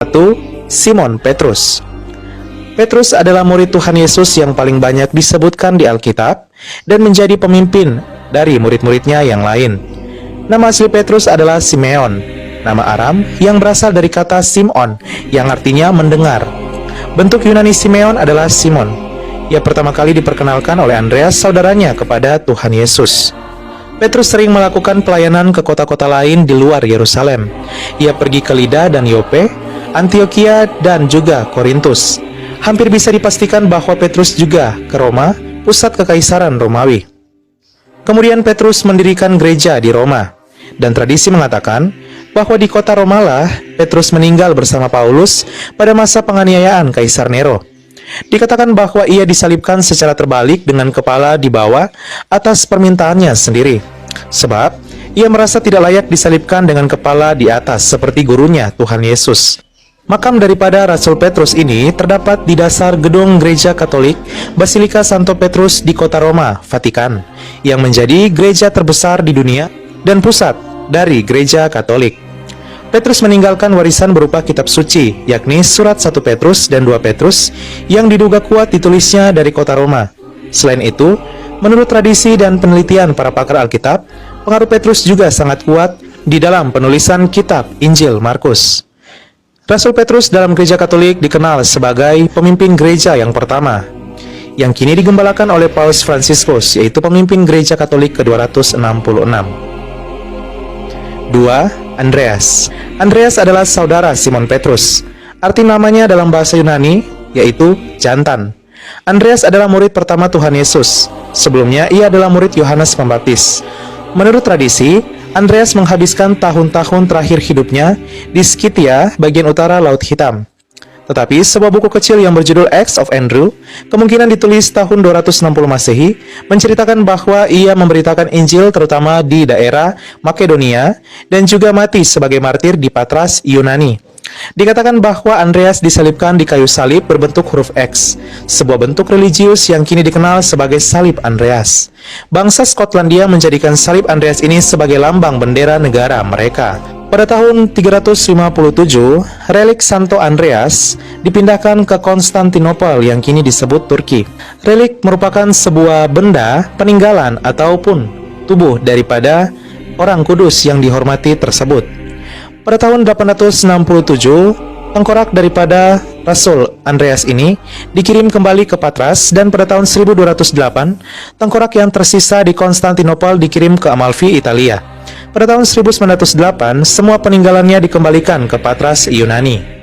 1. Simon Petrus. Petrus adalah murid Tuhan Yesus yang paling banyak disebutkan di Alkitab dan menjadi pemimpin dari murid-muridnya yang lain. Nama asli Petrus adalah Simeon, nama Aram yang berasal dari kata Simon yang artinya mendengar. Bentuk Yunani Simeon adalah Simon. Ia pertama kali diperkenalkan oleh Andreas, saudaranya, kepada Tuhan Yesus. Petrus sering melakukan pelayanan ke kota-kota lain di luar Yerusalem. Ia pergi ke Lida dan Yope, Antioquia, dan juga Korintus. Hampir bisa dipastikan bahwa Petrus juga ke Roma, pusat kekaisaran Romawi. Kemudian Petrus mendirikan gereja di Roma, dan tradisi mengatakan bahwa di kota Romalah Petrus meninggal bersama Paulus pada masa penganiayaan Kaisar Nero. Dikatakan bahwa ia disalibkan secara terbalik dengan kepala di bawah atas permintaannya sendiri, sebab ia merasa tidak layak disalibkan dengan kepala di atas seperti gurunya Tuhan Yesus. Makam daripada Rasul Petrus ini terdapat di dasar gedung gereja Katolik Basilika Santo Petrus di kota Roma, Vatikan, yang menjadi gereja terbesar di dunia dan pusat dari gereja Katolik. Petrus meninggalkan warisan berupa kitab suci, yakni surat 1 Petrus dan 2 Petrus yang diduga kuat ditulisnya dari kota Roma. Selain itu, menurut tradisi dan penelitian para pakar Alkitab, pengaruh Petrus juga sangat kuat di dalam penulisan kitab Injil Markus. Rasul Petrus dalam gereja Katolik dikenal sebagai pemimpin gereja yang pertama, yang kini digembalakan oleh Paus Fransiskus, yaitu pemimpin gereja Katolik ke-266. 2. Andreas. Andreas adalah saudara Simon Petrus. Arti namanya dalam bahasa Yunani yaitu jantan. Andreas adalah murid pertama Tuhan Yesus. Sebelumnya ia adalah murid Yohanes Pembaptis. Menurut tradisi, Andreas menghabiskan tahun-tahun terakhir hidupnya di Skythia, bagian utara Laut Hitam. Tetapi sebuah buku kecil yang berjudul Acts of Andrew, kemungkinan ditulis tahun 260 Masehi, menceritakan bahwa ia memberitakan Injil terutama di daerah Makedonia dan juga mati sebagai martir di Patras, Yunani. Dikatakan bahwa Andreas disalibkan di kayu salib berbentuk huruf X, sebuah bentuk religius yang kini dikenal sebagai salib Andreas. Bangsa Skotlandia menjadikan salib Andreas ini sebagai lambang bendera negara mereka. Pada tahun 357, relik Santo Andreas dipindahkan ke Konstantinopel yang kini disebut Turki. Relik merupakan sebuah benda peninggalan ataupun tubuh daripada orang kudus yang dihormati tersebut. Pada tahun 867, tengkorak daripada Rasul Andreas ini dikirim kembali ke Patras, dan pada tahun 1208, tengkorak yang tersisa di Konstantinopel dikirim ke Amalfi, Italia. Pada tahun 1908, semua peninggalannya dikembalikan ke Patras, Yunani.